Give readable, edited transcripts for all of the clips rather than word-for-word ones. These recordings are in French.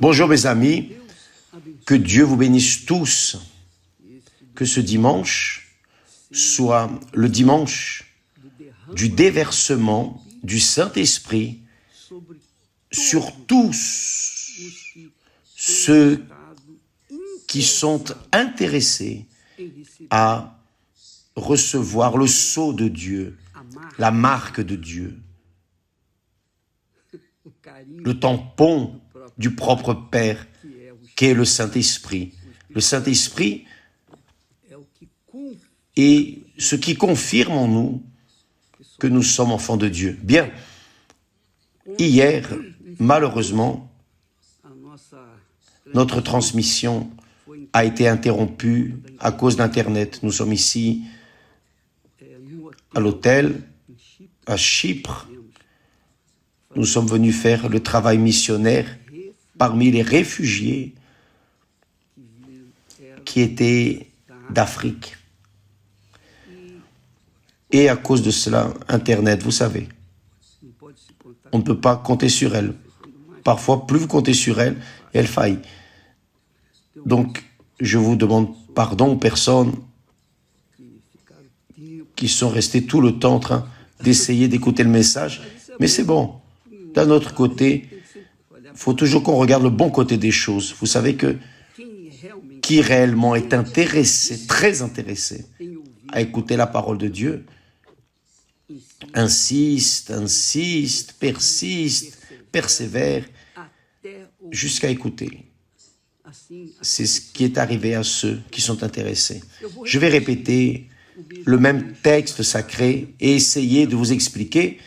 Bonjour mes amis, que Dieu vous bénisse tous, que ce dimanche soit le dimanche du déversement du Saint-Esprit sur tous ceux qui sont intéressés à recevoir le sceau de Dieu, la marque de Dieu, le tampon du propre Père qu'est le Saint-Esprit. Le Saint-Esprit est ce qui confirme en nous que nous sommes enfants de Dieu. Bien, hier, malheureusement, notre transmission a été interrompue à cause d'Internet. Nous sommes ici à l'hôtel, à Chypre. Nous sommes venus faire le travail missionnaire parmi les réfugiés qui étaient d'Afrique. Et à cause de cela, Internet, vous savez, on ne peut pas compter sur elle. Parfois, plus vous comptez sur elle, elle faillit. Donc, je vous demande pardon aux personnes qui sont restées tout le temps en train d'essayer d'écouter le message. Mais c'est bon. D'un autre côté, il faut toujours qu'on regarde le bon côté des choses. Vous savez que qui réellement est intéressé, très intéressé à écouter la parole de Dieu, insiste, persiste, persévère, jusqu'à écouter. C'est ce qui est arrivé à ceux qui sont intéressés. Je vais répéter le même texte sacré et essayer de vous expliquer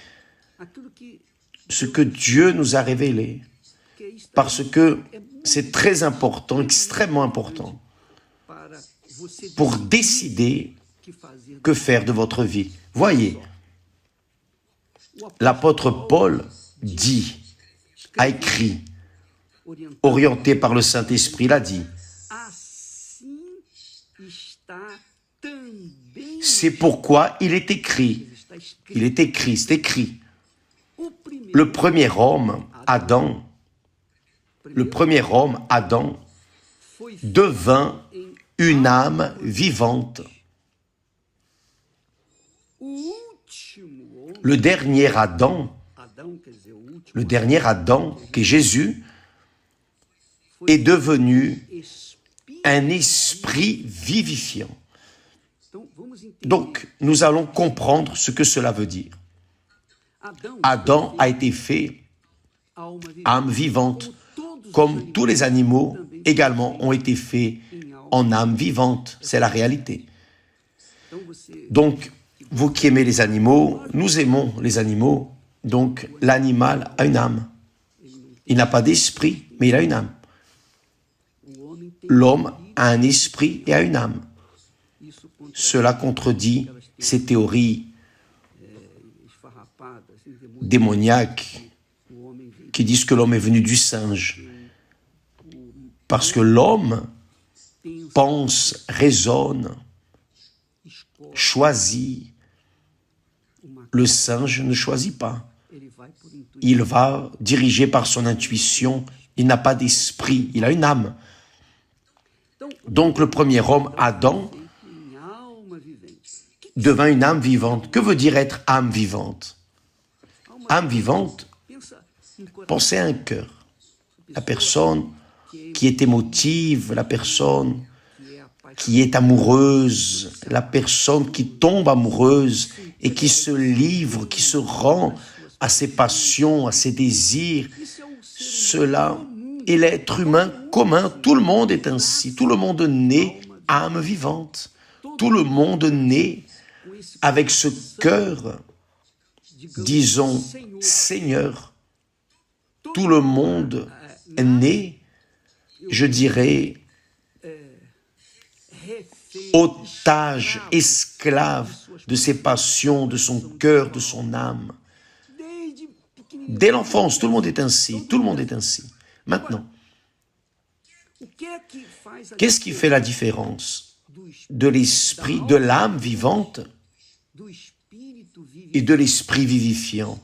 ce que Dieu nous a révélé, parce que c'est très important, extrêmement important, pour décider que faire de votre vie. Voyez, l'apôtre Paul a écrit, orienté par le Saint-Esprit, il a dit, c'est pourquoi il est écrit, c'est écrit, le premier homme, Adam, devint une âme vivante. Le dernier Adam, qui est Jésus, est devenu un esprit vivifiant. Donc, nous allons comprendre ce que cela veut dire. Adam a été fait âme vivante, comme tous les animaux également ont été faits en âme vivante. C'est la réalité. Donc, vous qui aimez les animaux, nous aimons les animaux. Donc, l'animal a une âme. Il n'a pas d'esprit, mais il a une âme. L'homme a un esprit et a une âme. Cela contredit ces théories démoniaques qui disent que l'homme est venu du singe. Parce que l'homme pense, raisonne, choisit. Le singe ne choisit pas. Il va dirigé par son intuition. Il n'a pas d'esprit, il a une âme. Donc le premier homme, Adam, devint une âme vivante. Que veut dire être âme vivante? Âme vivante, pensez à un cœur. La personne qui est émotive, la personne qui est amoureuse, la personne qui tombe amoureuse et qui se livre, qui se rend à ses passions, à ses désirs. Cela est l'être humain commun. Tout le monde est ainsi. Tout le monde naît âme vivante. Tout le monde naît avec ce cœur, disons, Seigneur. Tout le monde est né, je dirais, otage, esclave de ses passions, de son cœur, de son âme. Dès l'enfance, tout le monde est ainsi, tout le monde est ainsi. Maintenant, qu'est-ce qui fait la différence de l'esprit, de l'âme vivante et de l'esprit vivifiant?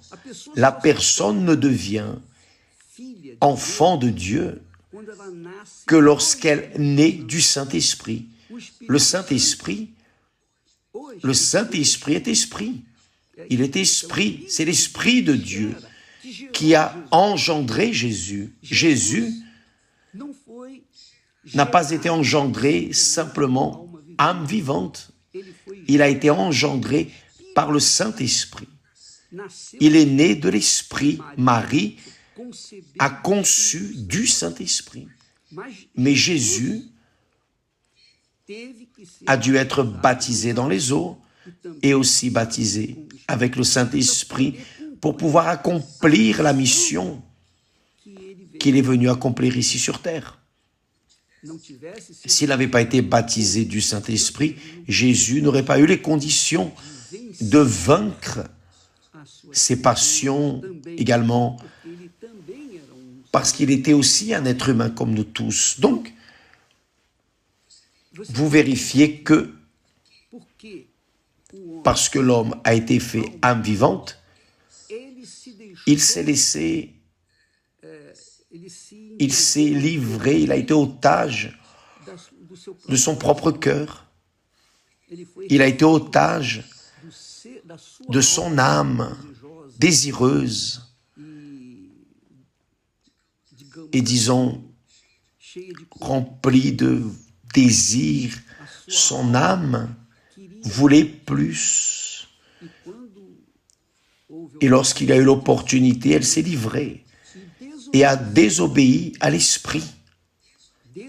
La personne ne devient enfant de Dieu que lorsqu'elle naît du Saint-Esprit. Le Saint-Esprit est esprit. Il est esprit, c'est l'Esprit de Dieu qui a engendré Jésus. Jésus n'a pas été engendré simplement âme vivante. Il a été engendré par le Saint-Esprit. Il est né de l'Esprit. Marie a conçu du Saint-Esprit. Mais Jésus a dû être baptisé dans les eaux et aussi baptisé avec le Saint-Esprit pour pouvoir accomplir la mission qu'il est venu accomplir ici sur terre. S'il n'avait pas été baptisé du Saint-Esprit, Jésus n'aurait pas eu les conditions de vaincre ses passions également, parce qu'il était aussi un être humain comme nous tous. Donc, vous vérifiez que parce que l'homme a été fait âme vivante, il s'est livré, il a été otage de son propre cœur. Il a été otage de son âme désireuse et disons remplie de désir. Son âme voulait plus. Et lorsqu'il a eu l'opportunité, elle s'est livrée et a désobéi à l'esprit.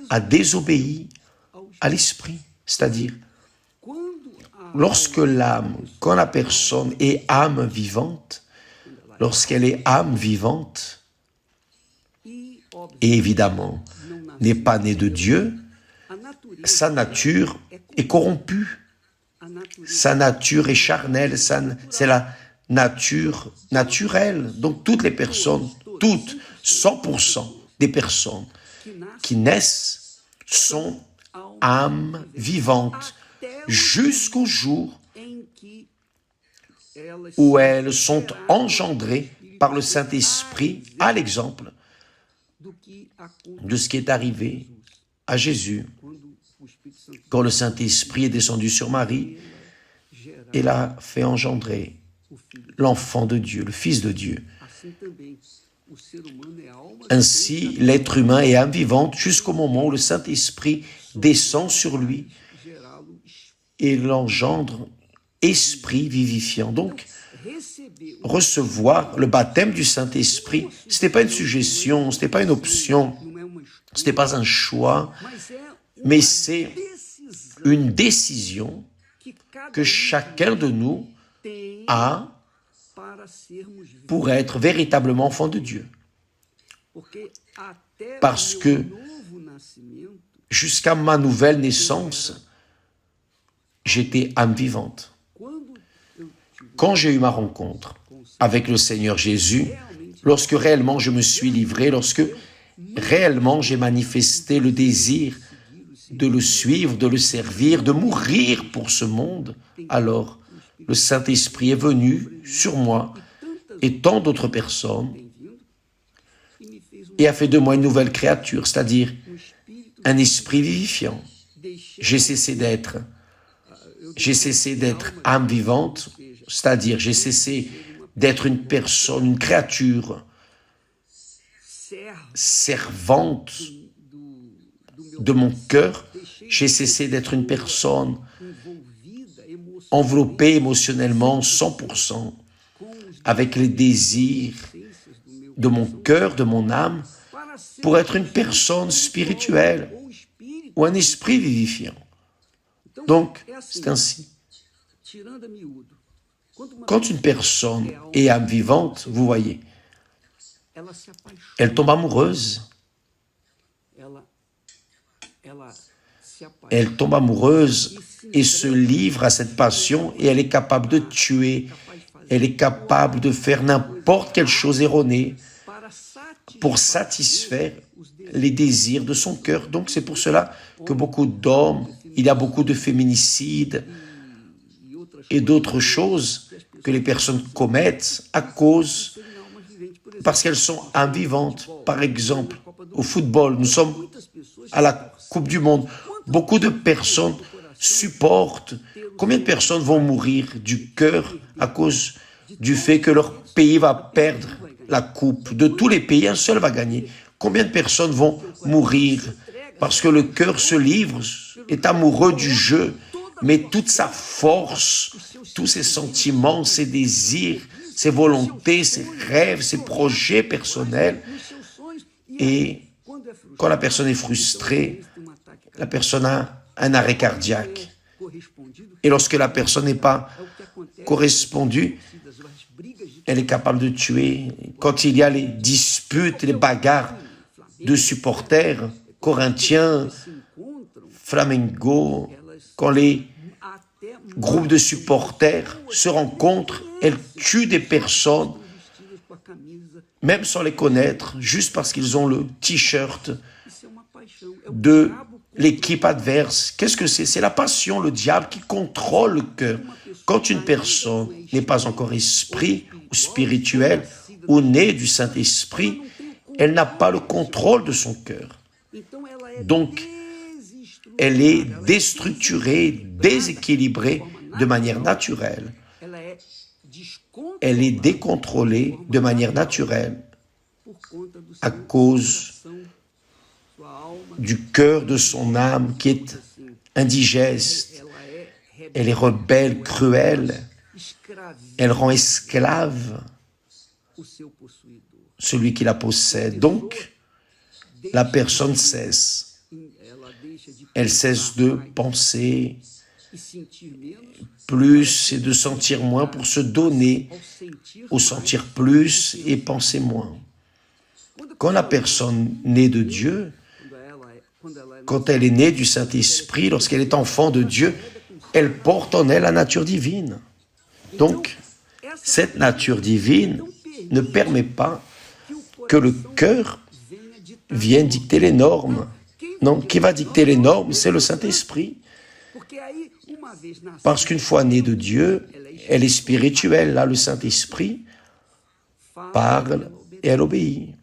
A désobéi à l'esprit. C'est-à-dire, lorsque l'âme, quand la personne est âme vivante, lorsqu'elle est âme vivante, et évidemment n'est pas née de Dieu, sa nature est corrompue. Sa nature est charnelle, c'est la nature naturelle. Donc toutes les personnes, 100% des personnes qui naissent sont âmes vivantes jusqu'au jour où elles sont engendrées par le Saint-Esprit, à l'exemple de ce qui est arrivé à Jésus. Quand le Saint-Esprit est descendu sur Marie, il a fait engendrer l'enfant de Dieu, le Fils de Dieu. Ainsi, l'être humain est âme vivante jusqu'au moment où le Saint-Esprit descend sur lui et l'engendre esprit vivifiant. Donc, recevoir le baptême du Saint-Esprit, ce n'était pas une suggestion, ce n'était pas une option, ce n'était pas un choix, mais c'est une décision que chacun de nous a pour être véritablement enfant de Dieu. Parce que jusqu'à ma nouvelle naissance, j'étais âme vivante. Quand j'ai eu ma rencontre avec le Seigneur Jésus, lorsque réellement je me suis livré, lorsque réellement j'ai manifesté le désir de le suivre, de le servir, de mourir pour ce monde, alors le Saint-Esprit est venu sur moi et tant d'autres personnes et a fait de moi une nouvelle créature, c'est-à-dire un esprit vivifiant. J'ai cessé d'être âme vivante, c'est-à-dire j'ai cessé d'être une personne, une créature servante de mon cœur. J'ai cessé d'être une personne enveloppée émotionnellement 100% avec les désirs de mon cœur, de mon âme, pour être une personne spirituelle ou un esprit vivifiant. Donc, c'est ainsi. Quand une personne est âme vivante, vous voyez, elle tombe amoureuse. Elle tombe amoureuse et se livre à cette passion et elle est capable de tuer, elle est capable de faire n'importe quelle chose erronée pour satisfaire les désirs de son cœur. Donc c'est pour cela que beaucoup d'hommes, il y a beaucoup de féminicides et d'autres choses que les personnes commettent à cause, parce qu'elles sont âmes vivantes. Par exemple, au football, nous sommes à la Coupe du Monde. Beaucoup de personnes supportent. Combien de personnes vont mourir du cœur à cause du fait que leur pays va perdre la coupe? De tous les pays, un seul va gagner. Combien de personnes vont mourir parce que le cœur se livre, est amoureux du jeu, mais toute sa force, tous ses sentiments, ses désirs, ses volontés, ses rêves, ses projets personnels. Et quand la personne est frustrée, la personne a un arrêt cardiaque. Et lorsque la personne n'est pas correspondue, elle est capable de tuer. Quand il y a les disputes, les bagarres de supporters, Corinthiens, Flamengo, quand les groupes de supporters se rencontrent, elles tuent des personnes, même sans les connaître, juste parce qu'ils ont le t-shirt de l'équipe adverse. Qu'est-ce que c'est? C'est la passion, le diable qui contrôle le cœur. Quand une personne n'est pas encore esprit ou spirituel ou née du Saint-Esprit, elle n'a pas le contrôle de son cœur. Donc, elle est déstructurée, déséquilibrée de manière naturelle. Elle est décontrôlée de manière naturelle à cause du cœur de son âme qui est indigeste. Elle est rebelle, cruelle. Elle rend esclave celui qui la possède. Donc, la personne cesse. Elle cesse de penser plus et de sentir moins pour se donner au sentir plus et penser moins. Quand la personne naît de Dieu, quand elle est née du Saint-Esprit, lorsqu'elle est enfant de Dieu, elle porte en elle la nature divine. Donc, cette nature divine ne permet pas que le cœur vienne dicter les normes. Non, qui va dicter les normes, c'est le Saint-Esprit. Parce qu'une fois née de Dieu, elle est spirituelle. Là, le Saint-Esprit parle et elle obéit.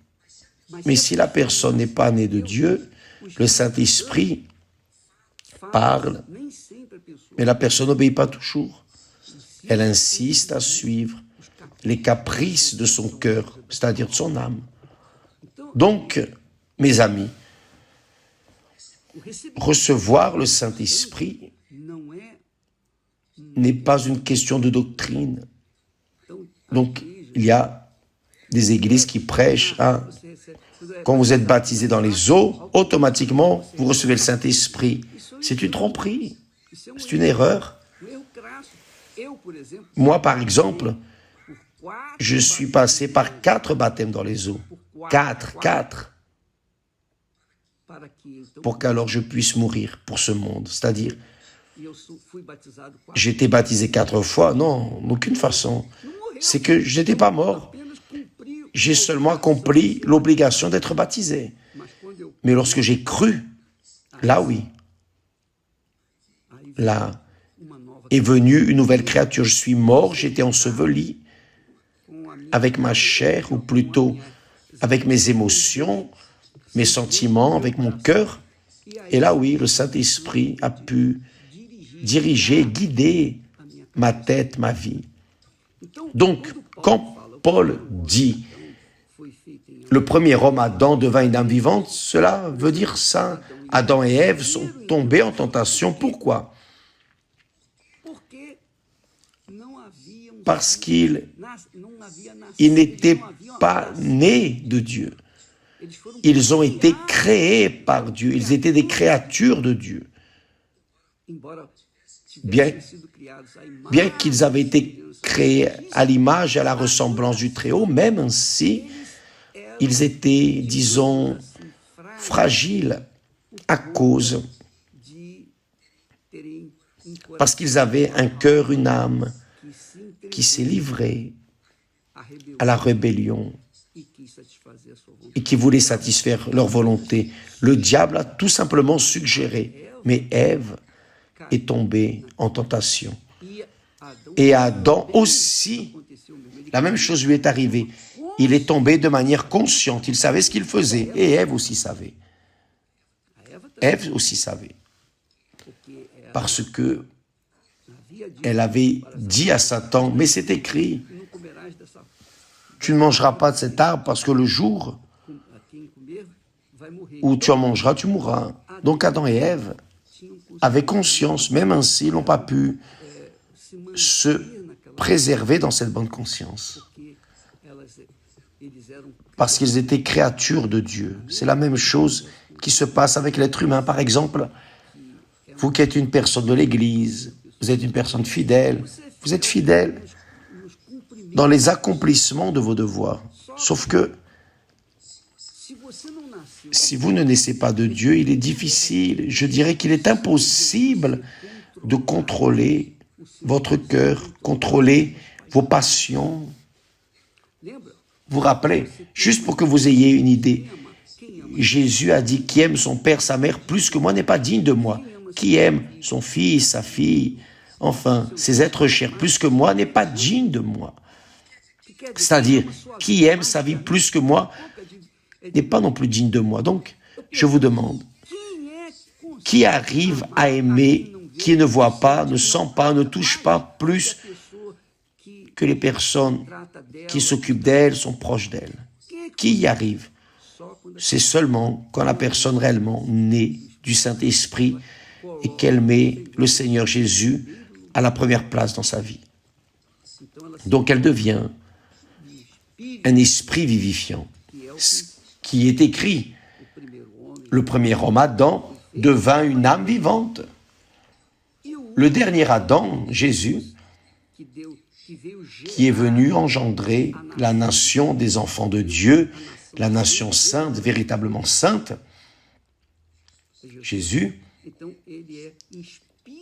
Mais si la personne n'est pas née de Dieu, le Saint-Esprit parle, mais la personne n'obéit pas toujours. Elle insiste à suivre les caprices de son cœur, c'est-à-dire de son âme. Donc, mes amis, recevoir le Saint-Esprit n'est pas une question de doctrine. Donc, il y a des églises qui prêchent, quand vous êtes baptisé dans les eaux, automatiquement, vous recevez le Saint-Esprit. C'est une tromperie, c'est une erreur. Moi, par exemple, je suis passé par 4 baptêmes dans les eaux. 4. Pour qu'alors je puisse mourir pour ce monde. C'est-à-dire, j'ai été baptisé 4 fois. Non, d'aucune façon. C'est que je n'étais pas mort. J'ai seulement accompli l'obligation d'être baptisé. Mais lorsque j'ai cru, là oui. Là est venue une nouvelle créature. Je suis mort, j'ai été enseveli avec ma chair, ou plutôt avec mes émotions, mes sentiments, avec mon cœur. Et là, oui, le Saint-Esprit a pu diriger, guider ma tête, ma vie. Donc, quand Paul dit « le premier homme, Adam, devint une âme vivante », cela veut dire ça. Adam et Ève sont tombés en tentation. Pourquoi? Parce qu'ils n'étaient pas nés de Dieu. Ils ont été créés par Dieu. Ils étaient des créatures de Dieu. Bien qu'ils avaient été créés à l'image et à la ressemblance du Très-Haut, même ainsi, ils étaient, disons, fragiles à cause, parce qu'ils avaient un cœur, une âme qui s'est livrée à la rébellion et qui voulait satisfaire leur volonté. Le diable a tout simplement suggéré, mais Ève est tombée en tentation. Et Adam aussi, la même chose lui est arrivée. il est tombé de manière consciente. Il savait ce qu'il faisait. Et Ève aussi savait. Ève aussi savait. Parce que elle avait dit à Satan, mais c'est écrit, tu ne mangeras pas de cet arbre parce que le jour où tu en mangeras, tu mourras. Donc Adam et Ève avaient conscience, même ainsi, ils n'ont pas pu se préserver dans cette bonne conscience. Parce qu'ils étaient créatures de Dieu. C'est la même chose qui se passe avec l'être humain. Par exemple, vous qui êtes une personne de l'Église, vous êtes une personne fidèle, vous êtes fidèle dans les accomplissements de vos devoirs. Sauf que si vous ne naissez pas de Dieu, il est difficile, je dirais qu'il est impossible de contrôler votre cœur, contrôler vos passions. Vous vous rappelez, juste pour que vous ayez une idée, Jésus a dit, qui aime son père, sa mère, plus que moi, n'est pas digne de moi. Qui aime son fils, sa fille, enfin, ses êtres chers, plus que moi, n'est pas digne de moi. C'est-à-dire, qui aime sa vie plus que moi, n'est pas non plus digne de moi. Donc, je vous demande, qui arrive à aimer, qui ne voit pas, ne sent pas, ne touche pas plus que les personnes qui s'occupent d'elle, sont proches d'elle? Qui y arrive? C'est seulement quand la personne réellement naît du Saint-Esprit et qu'elle met le Seigneur Jésus à la première place dans sa vie. Donc elle devient un esprit vivifiant. Ce qui est écrit, le premier homme Adam devint une âme vivante. Le dernier Adam, Jésus, qui est venu engendrer la nation des enfants de Dieu, la nation sainte, véritablement sainte, Jésus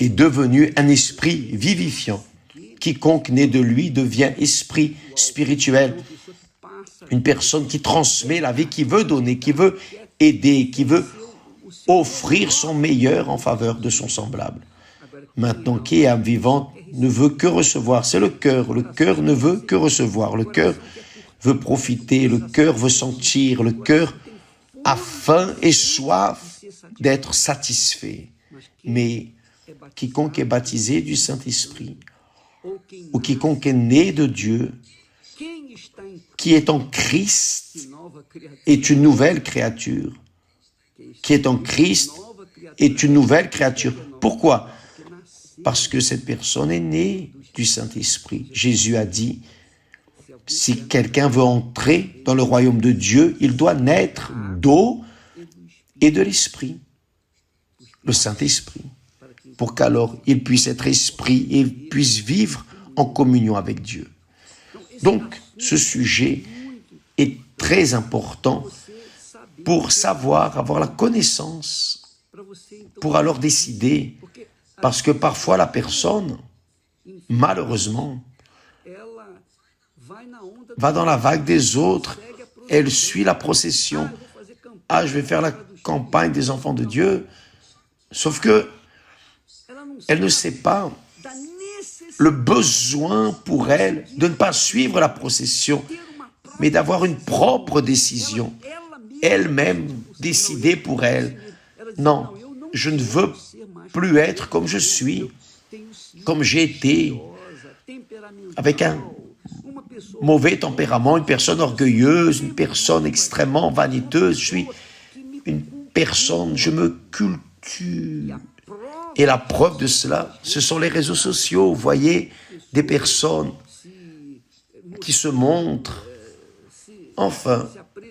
est devenu un esprit vivifiant. Quiconque naît de lui devient esprit spirituel. Une personne qui transmet la vie, qui veut donner, qui veut aider, qui veut offrir son meilleur en faveur de son semblable. Maintenant, qui est âme vivante ne veut que recevoir. C'est le cœur. Le cœur ne veut que recevoir. Le cœur veut profiter. Le cœur veut sentir. Le cœur a faim et soif d'être satisfait. Mais quiconque est baptisé du Saint-Esprit ou quiconque est né de Dieu, qui est en Christ, est une nouvelle créature. Qui est en Christ est une nouvelle créature. Pourquoi? Parce que cette personne est née du Saint-Esprit. Jésus a dit, si quelqu'un veut entrer dans le royaume de Dieu, il doit naître d'eau et de l'Esprit, le Saint-Esprit, pour qu'alors il puisse être esprit et puisse vivre en communion avec Dieu. Donc, ce sujet est très important pour savoir, avoir la connaissance, pour alors décider, parce que parfois la personne, malheureusement, va dans la vague des autres, elle suit la procession. Ah, je vais faire la campagne des enfants de Dieu, sauf que elle ne sait pas le besoin pour elle de ne pas suivre la procession, mais d'avoir une propre décision, elle-même décider pour elle. Non, je ne veux plus être comme je suis, comme j'ai été, avec un mauvais tempérament, une personne orgueilleuse, une personne extrêmement vaniteuse. Je suis une personne, je me culture. Et la preuve de cela, ce sont les réseaux sociaux. Vous voyez des personnes qui se montrent, enfin,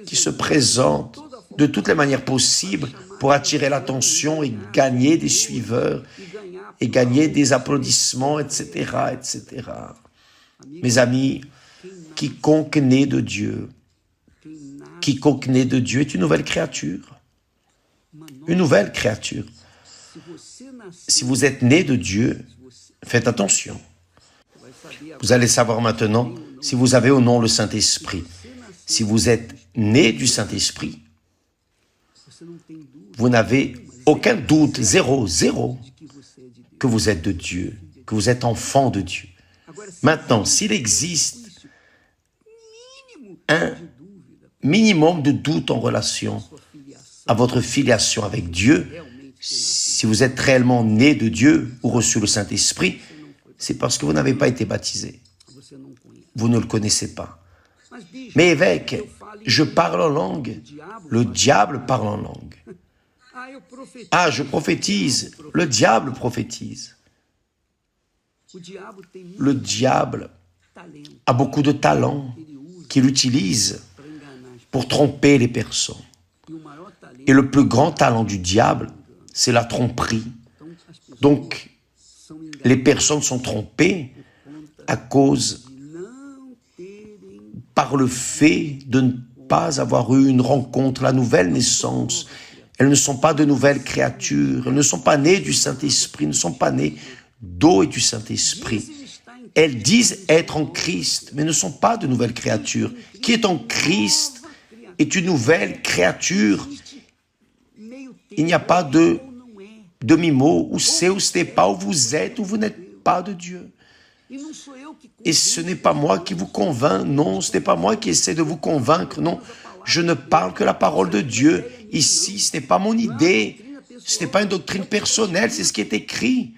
qui se présentent de toutes les manières possibles pour attirer l'attention et gagner des suiveurs et gagner des applaudissements, etc., etc. Mes amis, quiconque naît de Dieu est une nouvelle créature. Une nouvelle créature. Si vous êtes né de Dieu, faites attention. Vous allez savoir maintenant si vous avez ou non le Saint-Esprit. Si vous êtes né du Saint-Esprit, vous n'avez aucun doute, zéro, que vous êtes de Dieu, que vous êtes enfant de Dieu. Maintenant, s'il existe un minimum de doute en relation à votre filiation avec Dieu, si vous êtes réellement né de Dieu ou reçu le Saint-Esprit, c'est parce que vous n'avez pas été baptisé. Vous ne le connaissez pas. Mais évêque, je parle en langue. Le diable parle en langue. Ah, je prophétise. Le diable prophétise. Le diable a beaucoup de talents qu'il utilise pour tromper les personnes. Et le plus grand talent du diable, c'est la tromperie. Donc, les personnes sont trompées à cause, par le fait de ne pas avoir eu une rencontre, la nouvelle naissance. Elles ne sont pas de nouvelles créatures, elles ne sont pas nées du Saint-Esprit, ne sont pas nées d'eau et du Saint-Esprit. Elles disent être en Christ, mais ne sont pas de nouvelles créatures. Qui est en Christ est une nouvelle créature. Il n'y a pas de demi-mot, ou c'est ou ce n'est pas, ou vous êtes ou vous n'êtes pas de Dieu. Et ce n'est pas moi qui vous convainc, non, ce n'est pas moi qui essaie de vous convaincre, non. Je ne parle que la parole de Dieu. Ici, ce n'est pas mon idée, ce n'est pas une doctrine personnelle, c'est ce qui est écrit.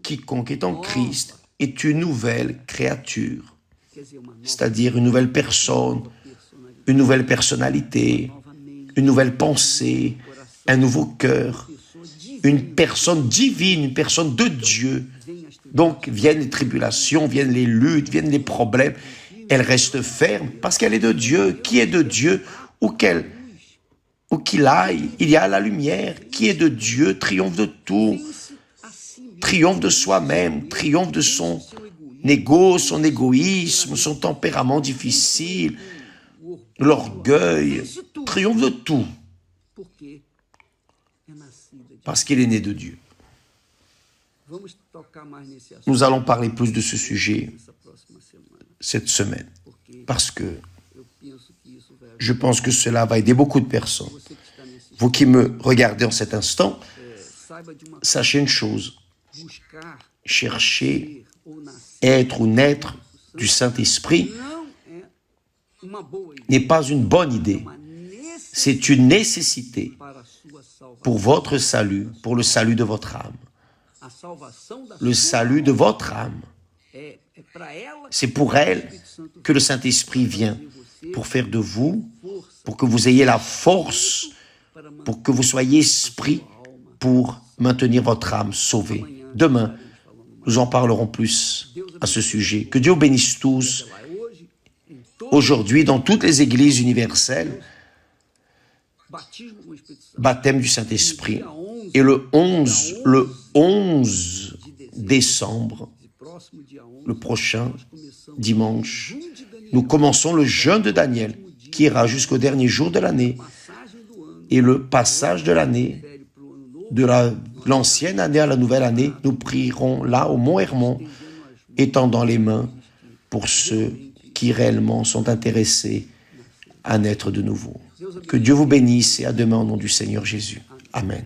Quiconque est en Christ est une nouvelle créature, c'est-à-dire une nouvelle personne, une nouvelle personnalité, une nouvelle pensée, un nouveau cœur, une personne divine, une personne de Dieu. Donc viennent les tribulations, viennent les luttes, viennent les problèmes. Elle reste ferme parce qu'elle est de Dieu. Qui est de Dieu, où qu'il aille, il y a la lumière. Qui est de Dieu triomphe de tout, triomphe de soi-même, triomphe de son ego, son égoïsme, son tempérament difficile, l'orgueil, triomphe de tout. Parce qu'il est né de Dieu. Nous allons parler plus de ce sujet cette semaine, parce que je pense que cela va aider beaucoup de personnes. Vous qui me regardez en cet instant, sachez une chose, chercher, être ou naître du Saint-Esprit n'est pas une bonne idée, c'est une nécessité pour votre salut, pour le salut de votre âme. Le salut de votre âme, c'est pour elle que le Saint-Esprit vient, pour faire de vous, pour que vous ayez la force, pour que vous soyez esprit, pour maintenir votre âme sauvée. Demain, nous en parlerons plus à ce sujet. Que Dieu bénisse tous. Aujourd'hui, dans toutes les églises universelles, baptême du Saint-Esprit. Et le 11 décembre, le prochain dimanche, nous commençons le jeûne de Daniel, qui ira jusqu'au dernier jour de l'année. Et le passage de l'année, de l'ancienne année à la nouvelle année, nous prierons là au Mont Hermon, étendant les mains pour ceux qui réellement sont intéressés à naître de nouveau. Que Dieu vous bénisse et à demain au nom du Seigneur Jésus. Amen.